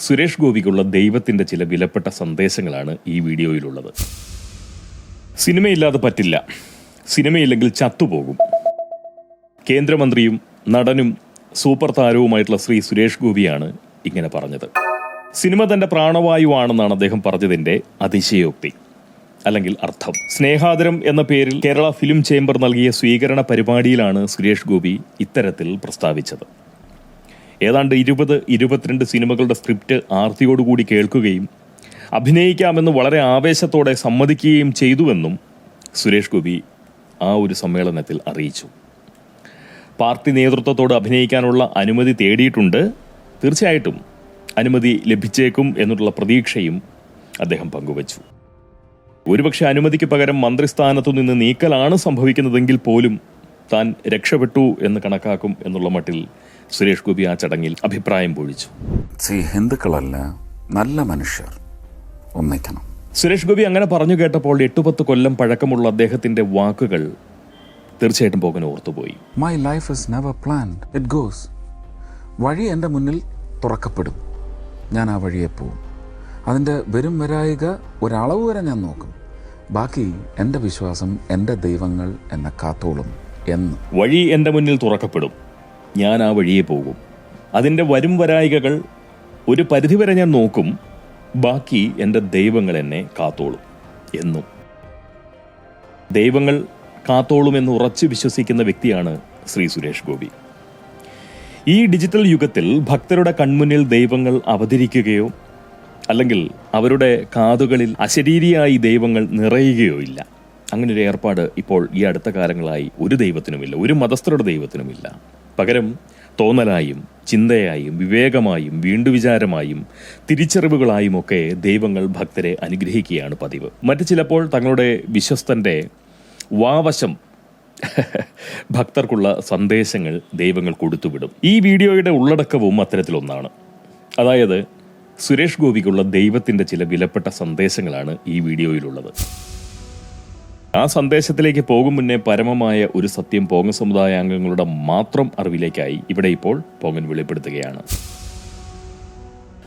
സുരേഷ് ഗോപിക്കുള്ള ദൈവത്തിൻ്റെ ചില വിലപ്പെട്ട സന്ദേശങ്ങളാണ് ഈ വീഡിയോയിലുള്ളത്. സിനിമയില്ലാതെ പറ്റില്ല, സിനിമയില്ലെങ്കിൽ ചത്തുപോകും. കേന്ദ്രമന്ത്രിയും നടനും സൂപ്പർ താരവുമായിട്ടുള്ള ശ്രീ സുരേഷ് ഗോപിയാണ് ഇങ്ങനെ പറഞ്ഞത്. സിനിമ തൻ്റെ പ്രാണവായുവാണെന്നാണ് അദ്ദേഹം പറഞ്ഞതിൻ്റെ അതിശയോക്തി അല്ലെങ്കിൽ അർത്ഥം. സ്നേഹാദരം എന്ന പേരിൽ കേരള ഫിലിം ചേംബർ നൽകിയ സ്വീകരണ പരിപാടിയിലാണ് സുരേഷ് ഗോപി ഇത്തരത്തിൽ പ്രസ്താവിച്ചത്. ഏതാണ്ട് 20-22 സിനിമകളുടെ സ്ക്രിപ്റ്റ് ആർത്തിയോടുകൂടി കേൾക്കുകയും അഭിനയിക്കാമെന്ന് വളരെ ആവേശത്തോടെ സമ്മതിക്കുകയും ചെയ്തുവെന്നും സുരേഷ് ഗോപി ആ ഒരു സമ്മേളനത്തിൽ അറിയിച്ചു. പാർട്ടി നേതൃത്വത്തോട് അഭിനയിക്കാനുള്ള അനുമതി തേടിയിട്ടുണ്ട്. തീർച്ചയായിട്ടും അനുമതി ലഭിച്ചേക്കും എന്നുള്ള പ്രതീക്ഷയും അദ്ദേഹം പങ്കുവച്ചു. ഒരുപക്ഷെ അനുമതിക്ക് പകരം മന്ത്രിസ്ഥാനത്തു നിന്ന് നീക്കലാണ് സംഭവിക്കുന്നതെങ്കിൽ പോലും താൻ രക്ഷപ്പെട്ടു എന്ന് കണക്കാക്കും എന്നുള്ള മട്ടിൽ സുരേഷ് ഗോപി ആ ചടങ്ങിൽ അഭിപ്രായം പൊഴിച്ചു. ഹിന്ദുക്കളല്ല, നല്ല മനുഷ്യർ ഒന്നിക്കണം. സുരേഷ് ഗോപി അങ്ങനെ പറഞ്ഞു കേട്ടപ്പോൾ 8-10 കൊല്ലം പഴക്കമുള്ള അദ്ദേഹത്തിന്റെ വാക്കുകൾ തീർച്ചയായിട്ടും പോകാൻ ഓർത്തുപോയി. My life is never planned, it goes. വഴി എൻ്റെ മുന്നിൽ തുറക്കപ്പെടും, ഞാൻ ആ വഴിയെ പോവും. അതിൻ്റെ വരും വരായിക ഒരളവ് വരെ ഞാൻ നോക്കും. ബാക്കി എൻ്റെ വിശ്വാസം, എൻ്റെ ദൈവങ്ങൾ എന്നെ കാത്തോളും എന്ന്. വഴി എൻ്റെ മുന്നിൽ തുറക്കപ്പെടും, ഞാൻ ആ വഴിയെ പോകും. അതിൻ്റെ വരും വരായികകൾ ഒരു പരിധിവരെ ഞാൻ നോക്കും. ബാക്കി എൻ്റെ ദൈവങ്ങൾ എന്നെ കാത്തോളും എന്നും. ദൈവങ്ങൾ കാത്തോളുമെന്ന് ഉറച്ചു വിശ്വസിക്കുന്ന വ്യക്തിയാണ് ശ്രീ സുരേഷ് ഗോപി. ഈ ഡിജിറ്റൽ യുഗത്തിൽ ഭക്തരുടെ കൺമുന്നിൽ ദൈവങ്ങൾ അവതരിക്കുകയോ അല്ലെങ്കിൽ അവരുടെ കാതുകളിൽ അശരീരിയായി ദൈവങ്ങൾ നിറയുകയോ ഇല്ല. അങ്ങനൊരു ഏർപ്പാട് ഇപ്പോൾ ഈ അടുത്ത കാലങ്ങളായി ഒരു ദൈവത്തിനുമില്ല, ഒരു മതസ്ഥരുടെ ദൈവത്തിനുമില്ല. പകരം തോന്നലായും ചിന്തയായും വിവേകമായും വീണ്ടുവിചാരമായും തിരിച്ചറിവുകളായും ഒക്കെ ദൈവങ്ങൾ ഭക്തരെ അനുഗ്രഹിക്കുകയാണ് പതിവ്. മറ്റു ചിലപ്പോൾ തങ്ങളുടെ വിശ്വസ്തന്റെ വാവശം ഭക്തർക്കുള്ള സന്ദേശങ്ങൾ ദൈവങ്ങൾ കൊടുത്തുവിടും. ഈ വീഡിയോയുടെ ഉള്ളടക്കവും അത്തരത്തിലൊന്നാണ്. അതായത് സുരേഷ് ഗോപിക്കുള്ള ദൈവത്തിൻ്റെ ചില വിലപ്പെട്ട സന്ദേശങ്ങളാണ് ഈ വീഡിയോയിലുള്ളത്. ആ സന്ദേശത്തിലേക്ക് പോകും മുന്നേ പരമമായ ഒരു സത്യം പോങ്ങ സമുദായാംഗങ്ങളുടെ മാത്രം അറിവിലേക്കായി ഇവിടെ ഇപ്പോൾ പോങ്ങൻ വെളിപ്പെടുത്തുകയാണ്.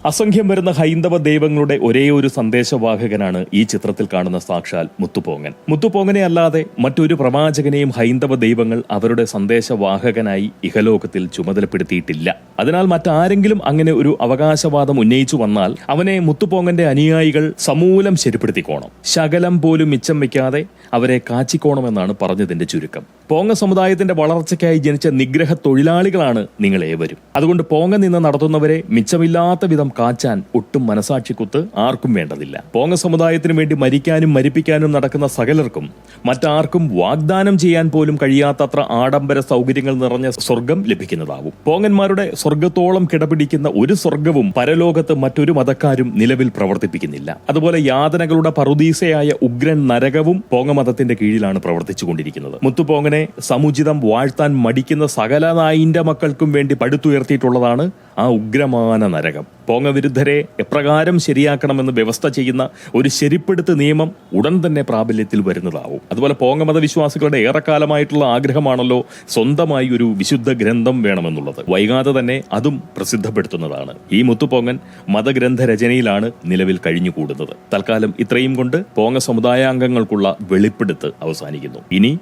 അസംഖ്യം വരുന്ന ഹൈന്ദവ ദൈവങ്ങളുടെ ഒരേ ഒരു സന്ദേശവാഹകനാണ് ഈ ചിത്രത്തിൽ കാണുന്ന സാക്ഷാൽ മുത്തുപോങ്ങൻ. മുത്തുപോങ്ങനെ അല്ലാതെ മറ്റൊരു പ്രവാചകനെയും ഹൈന്ദവ ദൈവങ്ങൾ അവരുടെ സന്ദേശവാഹകനായി ഇഹലോകത്തിൽ ചുമതലപ്പെടുത്തിയിട്ടില്ല. അതിനാൽ മറ്റാരെങ്കിലും അങ്ങനെ ഒരു അവകാശവാദം ഉന്നയിച്ചു വന്നാൽ അവനെ മുത്തുപോങ്ങന്റെ അനുയായികൾ സമൂലം ശരിപ്പെടുത്തിക്കോണം. ശകലം പോലും മിച്ചം വെക്കാതെ അവരെ കാച്ചിക്കോണമെന്നാണ് പറഞ്ഞതിന്റെ ചുരുക്കം. പോങ്ങ സമുദായത്തിന്റെ വളർച്ചയ്ക്കായി ജനിച്ച നിഗ്രഹ തൊഴിലാളികളാണ് നിങ്ങളേവരും. അതുകൊണ്ട് പോങ്ങ നിന്ന് നടത്തുന്നവരെ മിച്ചമില്ലാത്ത വിധം കാച്ചാൻ ഒട്ടും മനസാക്ഷിക്കുത്ത് ആർക്കും വേണ്ടതില്ല. പോങ്ങ സമുദായത്തിന് വേണ്ടി മരിക്കാനും മരിപ്പിക്കാനും നടക്കുന്ന സകലർക്കും മറ്റാർക്കും വാഗ്ദാനം ചെയ്യാൻ പോലും കഴിയാത്തത്ര ആഡംബര സൗകര്യങ്ങൾ നിറഞ്ഞ സ്വർഗം ലഭിക്കുന്നതാവും. പോങ്ങന്മാരുടെ സ്വർഗത്തോളം കിടപിടിക്കുന്ന ഒരു സ്വർഗവും പരലോകത്ത് മറ്റൊരു മതക്കാരും നിലവിൽ പ്രവർത്തിപ്പിക്കുന്നില്ല. അതുപോലെ യാതനകളുടെ പറുദീസയായ ഉഗ്രൻ നരകവും പോങ്ങ മതത്തിന്റെ കീഴിലാണ് പ്രവർത്തിച്ചുകൊണ്ടിരിക്കുന്നത്. മുത്തുപോങ്ങനെ സമുചിതം വാഴ്ത്താൻ മടിക്കുന്ന സകല നായിന്റെ മക്കൾക്കും വേണ്ടി പടുത്തുയർത്തിയിട്ടുള്ളതാണ് ആ ഉഗ്രമാന നരകം. പോങ്ങ വിരുദ്ധരെ എപ്രകാരം ശരിയാക്കണമെന്ന് വ്യവസ്ഥ ചെയ്യുന്ന ഒരു ശരിപ്പെടുത്ത് നിയമം ഉടൻ തന്നെ പ്രാബല്യത്തിൽ വരുന്നതാവും. അതുപോലെ പോങ്ങ മതവിശ്വാസികളുടെ ഏറെക്കാലമായിട്ടുള്ള ആഗ്രഹമാണല്ലോ സ്വന്തമായി ഒരു വിശുദ്ധ ഗ്രന്ഥം വേണമെന്നുള്ളത്. വൈകാതെ തന്നെ അതും പ്രസിദ്ധപ്പെടുത്തുന്നതാണ്. ഈ മുത്തുപോങ്ങൻ മതഗ്രന്ഥ രചനയിലാണ് നിലവിൽ കഴിഞ്ഞുകൂടുന്നത്. തൽക്കാലം ഇത്രയും കൊണ്ട് പോങ്ങ സമുദായാംഗങ്ങൾക്കുള്ള വെളിപ്പെടുത്ത് അവസാനിക്കുന്നു. ഇനി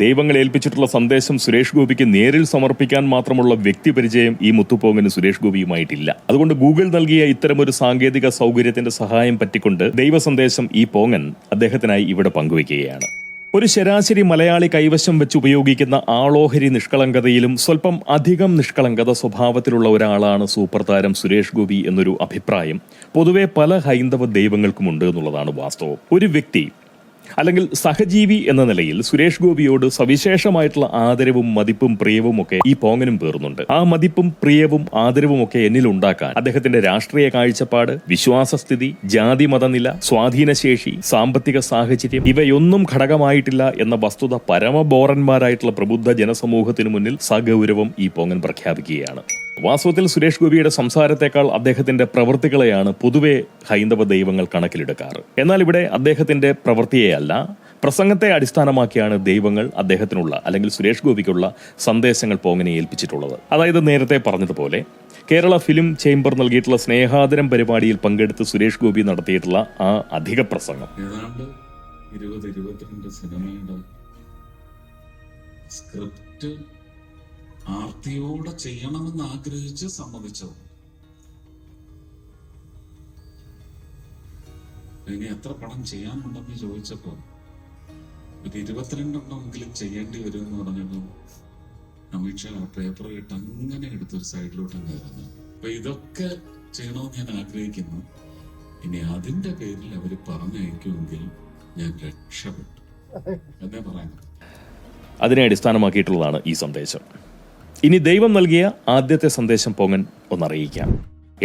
ദൈവങ്ങൾ ഏൽപ്പിച്ചിട്ടുള്ള സന്ദേശം സുരേഷ് ഗോപിക്ക് നേരിൽ സമർപ്പിക്കാൻ മാത്രമുള്ള വ്യക്തിപരിചയം ഈ മുത്തുപോങ്ങന് സുരേഷ് ഗോപിയുമായിട്ടില്ല. അതുകൊണ്ട് ഗൂഗിൾ നൽകിയ ഇത്തരമൊരു സാങ്കേതിക സൗകര്യത്തിന്റെ സഹായം പറ്റിക്കൊണ്ട് ദൈവ സന്ദേശം ഈ പോങ്ങൻ അദ്ദേഹത്തിനായി ഇവിടെ പങ്കുവയ്ക്കുകയാണ്. ഒരു ശരാശരി മലയാളി കൈവശം വെച്ച് ഉപയോഗിക്കുന്ന ആളോഹരി നിഷ്കളങ്കതയിലും സ്വല്പം അധികം നിഷ്കളങ്കത സ്വഭാവത്തിലുള്ള ഒരാളാണ് സൂപ്പർ താരം സുരേഷ് ഗോപി എന്നൊരു അഭിപ്രായം പൊതുവെ പല ഹൈന്ദവ ദൈവങ്ങൾക്കുമുണ്ട് എന്നുള്ളതാണ് വാസ്തവം. ഒരു വ്യക്തി അല്ലെങ്കിൽ സഹജീവി എന്ന നിലയിൽ സുരേഷ് ഗോപിയോട് സവിശേഷമായിട്ടുള്ള ആദരവും മതിപ്പും പ്രിയവും ഒക്കെ ഈ പോങ്ങനും പേറുന്നുണ്ട്. ആ മതിപ്പും പ്രിയവും ആദരവും ഒക്കെ എന്നിൽ ഉണ്ടാക്കാൻ അദ്ദേഹത്തിന്റെ രാഷ്ട്രീയ കാഴ്ചപ്പാട്, വിശ്വാസസ്ഥിതി, ജാതി മതനില, സ്വാധീനശേഷി, സാമ്പത്തിക സാഹചര്യം ഇവയൊന്നും ഘടകമായിട്ടില്ല എന്ന വസ്തുത പരമബോറന്മാരായിട്ടുള്ള പ്രബുദ്ധ ജനസമൂഹത്തിനു മുന്നിൽ സഗൗരവം ഈ പോങ്ങൻ പ്രഖ്യാപിക്കുകയാണ്. വാസ്തവത്തിൽ സുരേഷ് ഗോപിയുടെ സംസാരത്തെക്കാൾ അദ്ദേഹത്തിന്റെ പ്രവൃത്തികളെയാണ് പൊതുവെ ഹൈന്ദവ ദൈവങ്ങൾ കണക്കിലെടുക്കാറ്. എന്നാൽ ഇവിടെ അദ്ദേഹത്തിന്റെ പ്രവൃത്തിയെയല്ല പ്രസംഗത്തെ അടിസ്ഥാനമാക്കിയാണ് ദൈവങ്ങൾ അദ്ദേഹത്തിനുള്ള അല്ലെങ്കിൽ സുരേഷ് ഗോപിക്കുള്ള സന്ദേശങ്ങൾ പോങ്ങനെ ഏൽപ്പിച്ചിട്ടുള്ളത്. അതായത് നേരത്തെ പറഞ്ഞതുപോലെ കേരള ഫിലിം ചേംബർ നൽകിയിട്ടുള്ള സ്നേഹാദരം പരിപാടിയിൽ പങ്കെടുത്ത് സുരേഷ് ഗോപി നടത്തിയിട്ടുള്ള ആ അധിക പ്രസംഗം ഏതാണ്ട് 20-22 സിനിമയുടെ സ്ക്രിപ്റ്റ് ആർത്തിയോടെ ചെയ്യണമെന്ന് ആഗ്രഹിച്ച് സമ്മതിച്ചത്. ഇനി എത്ര പടം ചെയ്യാനുണ്ടെന്ന് ചോദിച്ചപ്പോ ഒരു 22 ചെയ്യേണ്ടി വരും എന്ന് പറഞ്ഞപ്പോ അമിത് ഷാ ആ പേപ്പർ ഇട്ട് അങ്ങനെ എടുത്തൊരു സൈഡിലോട്ട് കയറുന്നു. അപ്പൊ ഇതൊക്കെ ചെയ്യണമെന്ന് ഞാൻ ആഗ്രഹിക്കുന്നു. ഇനി അതിന്റെ പേരിൽ അവര് പറഞ്ഞയക്കുമെങ്കിൽ ഞാൻ രക്ഷപ്പെട്ടു എന്നേ പറയുന്നത്. അതിനെ അടിസ്ഥാനമാക്കിയിട്ടുള്ളതാണ് ഈ സന്ദേശം. ഇനി ദൈവം നൽകിയ ആദ്യത്തെ സന്ദേശം പോങ്ങൻ ഒന്നറിയിക്കാം.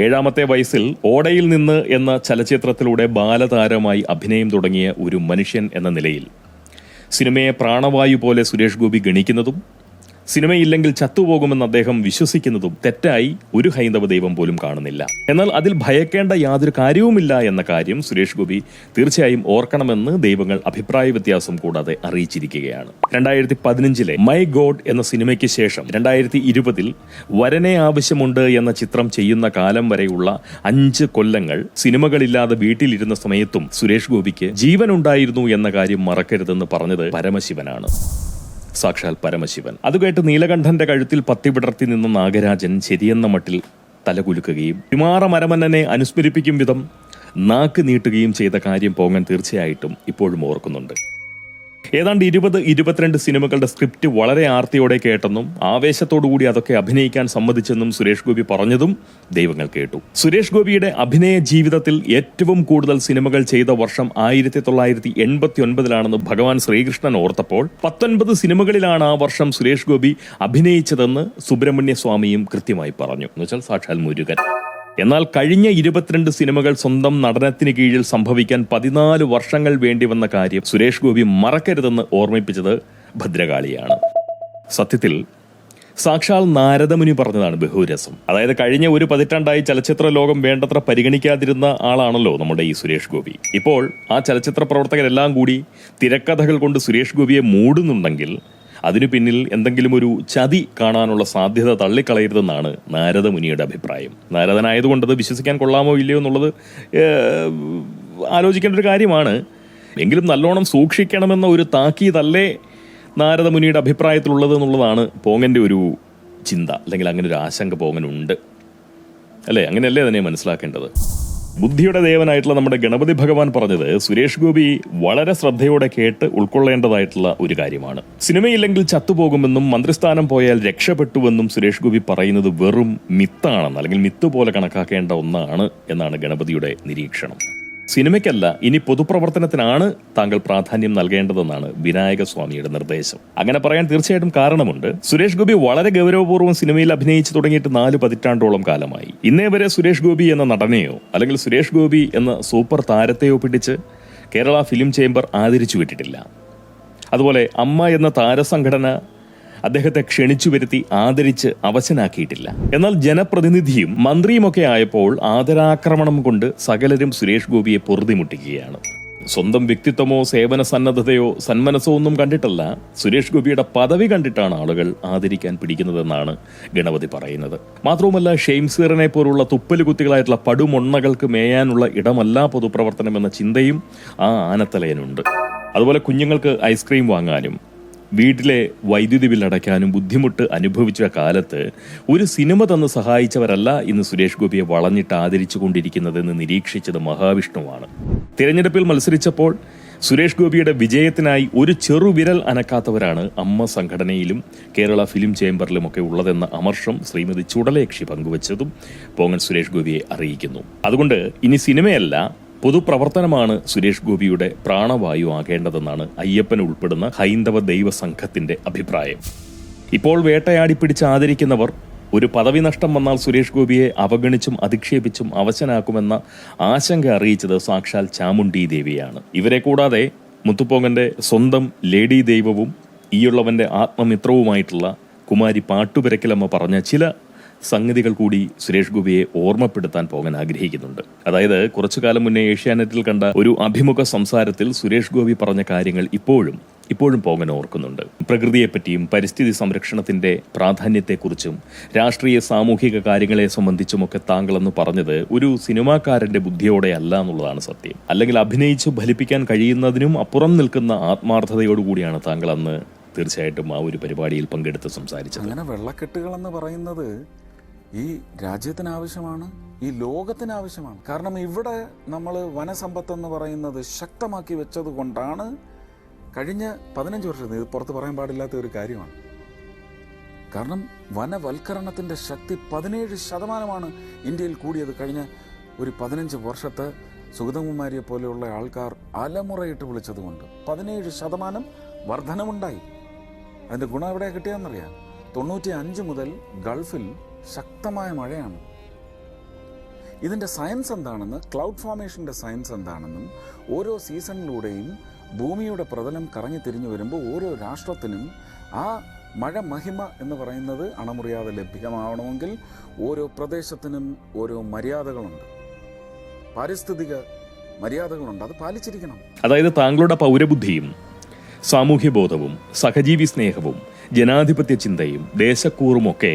7ാമത്തെ വയസ്സിൽ ഓടയിൽ നിന്ന് എന്ന ചലച്ചിത്രത്തിലൂടെ ബാലതാരമായി അഭിനയം തുടങ്ങിയ ഒരു മനുഷ്യൻ എന്ന നിലയിൽ സിനിമയെ പ്രാണവായു പോലെ സുരേഷ് ഗോപി ഗണിക്കുന്നതും സിനിമയില്ലെങ്കിൽ ചത്തുപോകുമെന്ന് അദ്ദേഹം വിശ്വസിക്കുന്നതും തെറ്റായി ഒരു ഹൈന്ദവ ദൈവം പോലും കാണുന്നില്ല. എന്നാൽ അതിൽ ഭയക്കേണ്ട യാതൊരു കാര്യവുമില്ല എന്ന കാര്യം സുരേഷ് ഗോപി തീർച്ചയായും ഓർക്കണമെന്ന് ദൈവങ്ങൾ അഭിപ്രായ വ്യത്യാസം കൂടാതെ അറിയിച്ചിരിക്കുകയാണ്. 2015 മൈ ഗോഡ് എന്ന സിനിമയ്ക്ക് ശേഷം 2020 വരനെ ആവശ്യമുണ്ട് എന്ന ചിത്രം ചെയ്യുന്ന കാലം വരെയുള്ള 5 കൊല്ലങ്ങൾ സിനിമകളില്ലാതെ വീട്ടിലിരുന്ന സമയത്തും സുരേഷ് ഗോപിക്ക് ജീവനുണ്ടായിരുന്നു എന്ന കാര്യം മറക്കരുതെന്ന് പറഞ്ഞത് പരമശിവനാണ്. സാക്ഷാൽ പരമശിവൻ. അതുകേട്ട് നീലകണ്ഠന്റെ കഴുത്തിൽ പത്തി വിടർത്തി നിന്ന നാഗരാജൻ ശരിയെന്ന മട്ടിൽ തലകുലുക്കുകയും വിമാറ മരമന്നനെ അനുസ്മരിപ്പിക്കും വിധം നാക്ക് നീട്ടുകയും ചെയ്ത കാര്യം പോങ്ങൻ തീർച്ചയായിട്ടും ഇപ്പോഴും ഓർക്കുന്നുണ്ട്. ഏതാണ്ട് 20-22 സിനിമകളുടെ സ്ക്രിപ്റ്റ് വളരെ ആർത്തിയോടെ കേട്ടെന്നും ആവേശത്തോടുകൂടി അതൊക്കെ അഭിനയിക്കാൻ സമ്മതിച്ചെന്നും സുരേഷ് ഗോപി പറഞ്ഞതും ദൈവങ്ങൾ കേട്ടു. സുരേഷ് ഗോപിയുടെ അഭിനയ ജീവിതത്തിൽ ഏറ്റവും കൂടുതൽ സിനിമകൾ ചെയ്ത വർഷം 1989 ഭഗവാൻ ശ്രീകൃഷ്ണൻ ഓർത്തപ്പോൾ 19 സിനിമകളിലാണ് ആ വർഷം സുരേഷ് ഗോപി അഭിനയിച്ചതെന്ന് സുബ്രഹ്മണ്യ സ്വാമിയും കൃത്യമായി പറഞ്ഞു. എന്നുവെച്ചാൽ സാക്ഷാൽ മുരുകൻ. എന്നാൽ കഴിഞ്ഞ 22 സിനിമകൾ സ്വന്തം നടനത്തിന് കീഴിൽ സംഭവിക്കാൻ 14 വർഷങ്ങൾ വേണ്ടിവന്ന കാര്യം സുരേഷ് ഗോപി മറക്കരുതെന്ന് ഓർമ്മിപ്പിച്ചത് ഭദ്രകാളിയാണ്. സത്യത്തിൽ സാക്ഷാൽ നാരദമുനി പറഞ്ഞതാണ് ബഹുരസം. അതായത് കഴിഞ്ഞ ഒരു പതിറ്റാണ്ടായി ചലച്ചിത്ര ലോകം വേണ്ടത്ര പരിഗണിക്കാതിരുന്ന ആളാണല്ലോ നമ്മുടെ ഈ സുരേഷ് ഗോപി. ഇപ്പോൾ ആ ചലച്ചിത്ര പ്രവർത്തകരെല്ലാം കൂടി തിരക്കഥകൾ കൊണ്ട് സുരേഷ് ഗോപിയെ മൂടുന്നുണ്ടെങ്കിൽ അതിനു പിന്നിൽ എന്തെങ്കിലും ഒരു ചതി കാണാനുള്ള സാധ്യത തള്ളിക്കളയരുതെന്നാണ് നാരദമുനിയുടെ അഭിപ്രായം. നാരദനായതുകൊണ്ട് അത് വിശ്വസിക്കാൻ കൊള്ളാമോ ഇല്ലയോ എന്നുള്ളത് ആലോചിക്കേണ്ട ഒരു കാര്യമാണ്. എങ്കിലും നല്ലോണം സൂക്ഷിക്കണമെന്ന ഒരു താക്കീതല്ലേ നാരദമുനിയുടെ അഭിപ്രായത്തിലുള്ളത് എന്നുള്ളതാണ് പോങ്ങന്റെ ഒരു ചിന്ത, അല്ലെങ്കിൽ അങ്ങനെ ഒരു ആശങ്ക പോങ്ങനുണ്ട് അല്ലേ? അങ്ങനെയല്ലേ അതിനെ മനസ്സിലാക്കേണ്ടത്. ബുദ്ധിയുടെ ദേവനായിട്ടുള്ള നമ്മുടെ ഗണപതി ഭഗവാൻ പറഞ്ഞത് സുരേഷ് ഗോപി വളരെ ശ്രദ്ധയോടെ കേട്ട് ഉൾക്കൊള്ളേണ്ടതായിട്ടുള്ള ഒരു കാര്യമാണ്. സിനിമയില്ലെങ്കിൽ ചത്തുപോകുമെന്നും മന്ത്രിസ്ഥാനം പോയാൽ രക്ഷപ്പെട്ടുവെന്നും സുരേഷ് ഗോപി പറയുന്നത് വെറും മിത്താണെന്ന്, അല്ലെങ്കിൽ മിത്ത് പോലെ കണക്കാക്കേണ്ട ഒന്നാണ് എന്നാണ് ഗണപതിയുടെ നിരീക്ഷണം. സിനിമയ്ക്കല്ല, ഇനി പൊതുപ്രവർത്തനത്തിനാണ് താങ്കൾ പ്രാധാന്യം നൽകേണ്ടതെന്നാണ് വിനായക സ്വാമിയുടെ നിർദ്ദേശം. അങ്ങനെ പറയാൻ തീർച്ചയായിട്ടും കാരണമുണ്ട്. സുരേഷ് ഗോപി വളരെ ഗൗരവപൂർവ്വം സിനിമയിൽ അഭിനയിച്ചു തുടങ്ങിയിട്ട് 4 പതിറ്റാണ്ടോളം കാലമായി. ഇന്നേ വരെ സുരേഷ് ഗോപി എന്ന നടനെയോ അല്ലെങ്കിൽ സുരേഷ് ഗോപി എന്ന സൂപ്പർ താരത്തെയോ പിടിച്ച് കേരള ഫിലിം ചേംബർ ആദരിച്ചു വിട്ടിട്ടില്ല. അതുപോലെ അമ്മ എന്ന താരസംഘടന അദ്ദേഹത്തെ ക്ഷണിച്ചു വരുത്തി ആദരിച്ച് അവശനാക്കിയിട്ടില്ല. എന്നാൽ ജനപ്രതിനിധിയും മന്ത്രിയുമൊക്കെ ആയപ്പോൾ ആദരാക്രമണം കൊണ്ട് സകലരും സുരേഷ് ഗോപിയെ പൊറുതിമുട്ടിക്കുകയാണ്. സ്വന്തം വ്യക്തിത്വമോ സേവന സന്നദ്ധതയോ സന്മനസ്സോ ഒന്നും കണ്ടിട്ടല്ല, സുരേഷ് ഗോപിയുടെ പദവി കണ്ടിട്ടാണ് ആളുകൾ ആദരിക്കാൻ പിടിക്കുന്നതെന്നാണ് ഗണപതി പറയുന്നത്. മാത്രവുമല്ല, ഷെയ്ംസീറിനെ പോലുള്ള തുപ്പലുകുത്തികളായിട്ടുള്ള പടുമൊണ്ണകൾക്ക് മേയാനുള്ള ഇടമല്ല പൊതുപ്രവർത്തനം എന്ന ചിന്തയും ആ ആനത്തലയനുണ്ട്. അതുപോലെ കുഞ്ഞുങ്ങൾക്ക് ഐസ്ക്രീം വാങ്ങാനും വീട്ടിലെ വൈദ്യുതി ബില്ലടയ്ക്കാനും ബുദ്ധിമുട്ട് അനുഭവിച്ച കാലത്ത് ഒരു സിനിമ തന്ന് സഹായിച്ചവരല്ല ഇന്ന് സുരേഷ് ഗോപിയെ വളഞ്ഞിട്ട് ആദരിച്ചു കൊണ്ടിരിക്കുന്നതെന്ന് നിരീക്ഷിച്ചത് മഹാവിഷ്ണുവാണ്. തിരഞ്ഞെടുപ്പിൽ മത്സരിച്ചപ്പോൾ സുരേഷ് ഗോപിയുടെ വിജയത്തിനായി ഒരു ചെറുവിരൽ അനക്കാത്തവരാണ് അമ്മ സംഘടനയിലും കേരള ഫിലിം ചേംബറിലുമൊക്കെ ഉള്ളതെന്ന അമർഷം ശ്രീമതി ചുടലേക്ഷി പങ്കുവച്ചതും പോങ്ങൻ സുരേഷ് ഗോപിയെ അറിയിക്കുന്നു. അതുകൊണ്ട് ഇനി സിനിമയല്ല, പൊതുപ്രവർത്തനമാണ് സുരേഷ് ഗോപിയുടെ പ്രാണവായു ആകേണ്ടതെന്നാണ് അയ്യപ്പൻ ഉൾപ്പെടുന്ന ഹൈന്ദവ ദൈവസംഘത്തിന്റെ അഭിപ്രായം. ഇപ്പോൾ വേട്ടയാടി പിടിച്ച് ആദരിക്കുന്നവർ ഒരു പദവി നഷ്ടം വന്നാൽ സുരേഷ് ഗോപിയെ അവഗണിച്ചും അധിക്ഷേപിച്ചും അവശനാക്കുമെന്ന ആശങ്ക അറിയിച്ചത് സാക്ഷാൽ ചാമുണ്ഡി ദേവിയാണ്. ഇവരെ കൂടാതെ മുത്തുപോങ്ങന്റെ സ്വന്തം ലേഡി ദൈവവും ഈയുള്ളവന്റെ ആത്മമിത്രവുമായിട്ടുള്ള കുമാരി പാട്ടുപുരയ്ക്കലമ്മ പറഞ്ഞ ചില സംഗതികൾ കൂടി സുരേഷ് ഗോപിയെ ഓർമ്മപ്പെടുത്താൻ പോകാൻ ആഗ്രഹിക്കുന്നുണ്ട്. അതായത് കുറച്ചു കാലം മുന്നേ ഏഷ്യാനെറ്റിൽ കണ്ട ഒരു അഭിമുഖ സംസാരത്തിൽ സുരേഷ് ഗോപി പറഞ്ഞ കാര്യങ്ങൾ ഇപ്പോഴും പോകാൻ ഓർക്കുന്നുണ്ട്. പ്രകൃതിയെപ്പറ്റിയും പരിസ്ഥിതി സംരക്ഷണത്തിന്റെ പ്രാധാന്യത്തെക്കുറിച്ചും രാഷ്ട്രീയ സാമൂഹിക കാര്യങ്ങളെ സംബന്ധിച്ചുമൊക്കെ താങ്കളെന്ന് പറഞ്ഞത് ഒരു സിനിമാക്കാരന്റെ ബുദ്ധിയോടെ അല്ല എന്നുള്ളതാണ് സത്യം. അല്ലെങ്കിൽ അഭിനയിച്ചു ഫലിപ്പിക്കാൻ കഴിയുന്നതിനും അപ്പുറം നിൽക്കുന്ന ആത്മാർത്ഥതയോടുകൂടിയാണ് താങ്കൾ അന്ന് തീർച്ചയായിട്ടും ആ ഒരു പരിപാടിയിൽ പങ്കെടുത്ത് സംസാരിച്ചത്. അങ്ങനെ വെള്ളക്കെട്ടുകൾ എന്ന് പറയുന്നത് ഈ രാജ്യത്തിന് ആവശ്യമാണ്, ഈ ലോകത്തിന് ആവശ്യമാണ്. കാരണം ഇവിടെ നമ്മൾ വനസമ്പത്ത് എന്ന് പറയുന്നത് ശക്തമാക്കി വെച്ചത് കൊണ്ടാണ് കഴിഞ്ഞ 15 വർഷത്തിൽ ഇത് പുറത്ത് പറയാൻ പാടില്ലാത്ത ഒരു കാര്യമാണ്. കാരണം വനവൽക്കരണത്തിൻ്റെ ശക്തി 17% ഇന്ത്യയിൽ കൂടിയത് കഴിഞ്ഞ ഒരു 15 വർഷത്തെ സുഗതകുമാരിയെ പോലെയുള്ള ആൾക്കാർ അലമുറയിട്ട് വിളിച്ചതുകൊണ്ട് 17% വർധനമുണ്ടായി. അതിൻ്റെ ഗുണം എവിടെ കിട്ടിയെന്നറിയാം. 95 മുതൽ ഗൾഫിൽ ശക്തമായ മഴയാണ്. ഇതിൻ്റെ സയൻസ് എന്താണെന്ന്, ക്ലൗഡ് ഫോർമേഷൻ്റെ സയൻസ് എന്താണെന്നും, ഓരോ സീസണിലൂടെയും ഭൂമിയുടെ പ്രതലം കറങ്ങി തിരിഞ്ഞു വരുമ്പോൾ ഓരോ രാഷ്ട്രത്തിനും ആ മഴ മഹിമ എന്ന് പറയുന്നത് അണമുറിയാതെ ലഭ്യമാവണമെങ്കിൽ ഓരോ പ്രദേശത്തിനും ഓരോ മര്യാദകളുണ്ട്, പാരിസ്ഥിതിക മര്യാദകളുണ്ട്. അത് പാലിച്ചിരിക്കണം. അതായത് താങ്കളുടെ പൗരബുദ്ധിയും സാമൂഹ്യബോധവും സഹജീവി സ്നേഹവും ജനാധിപത്യ ചിന്തയും ദേശക്കൂറുമൊക്കെ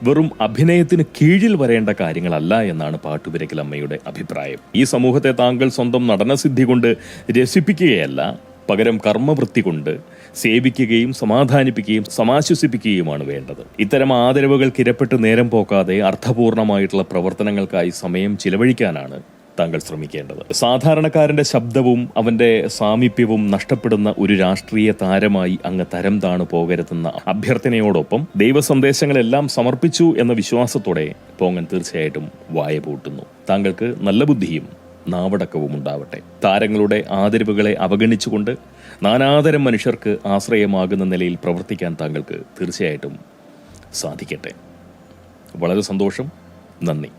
വെറും അഭിനയത്തിന് കീഴിൽ വരേണ്ട കാര്യങ്ങളല്ല എന്നാണ് പാട്ടുപുരയ്ക്കൽ അമ്മയുടെ അഭിപ്രായം. ഈ സമൂഹത്തെ താങ്കൾ സ്വന്തം നടനസിദ്ധി കൊണ്ട് രസിപ്പിക്കുകയല്ല, പകരം കർമ്മവൃത്തി കൊണ്ട് സേവിക്കുകയും സമാധാനിപ്പിക്കുകയും സമാശ്വസിപ്പിക്കുകയുമാണ് വേണ്ടത്. ഇത്തരം ആദരവുകൾക്ക് ഇരപ്പെട്ട് നേരം പോക്കാതെ അർത്ഥപൂർണമായിട്ടുള്ള പ്രവർത്തനങ്ങൾക്കായി സമയം ചിലവഴിക്കാനാണ് താങ്കൾ ശ്രമിക്കേണ്ടത്. സാധാരണക്കാരന്റെ ശബ്ദവും അവന്റെ സാമീപ്യവും നഷ്ടപ്പെടുന്ന ഒരു രാഷ്ട്രീയ താരമായി അങ്ങ് തരം താണു പോകരുതെന്ന അഭ്യർത്ഥനയോടൊപ്പം ദൈവ സന്ദേശങ്ങളെല്ലാം സമർപ്പിച്ചു എന്ന വിശ്വാസത്തോടെ പോങ്ങൻ തീർച്ചയായിട്ടും വായ പൂട്ടുന്നു. താങ്കൾക്ക് നല്ല ബുദ്ധിയും നാവടക്കവും ഉണ്ടാവട്ടെ. താരങ്ങളുടെ ആദരവുകളെ അവഗണിച്ചുകൊണ്ട് നാനാതരം മനുഷ്യർക്ക് ആശ്രയമാകുന്ന നിലയിൽ പ്രവർത്തിക്കാൻ താങ്കൾക്ക് തീർച്ചയായിട്ടും സാധിക്കട്ടെ. വളരെ സന്തോഷം. നന്ദി.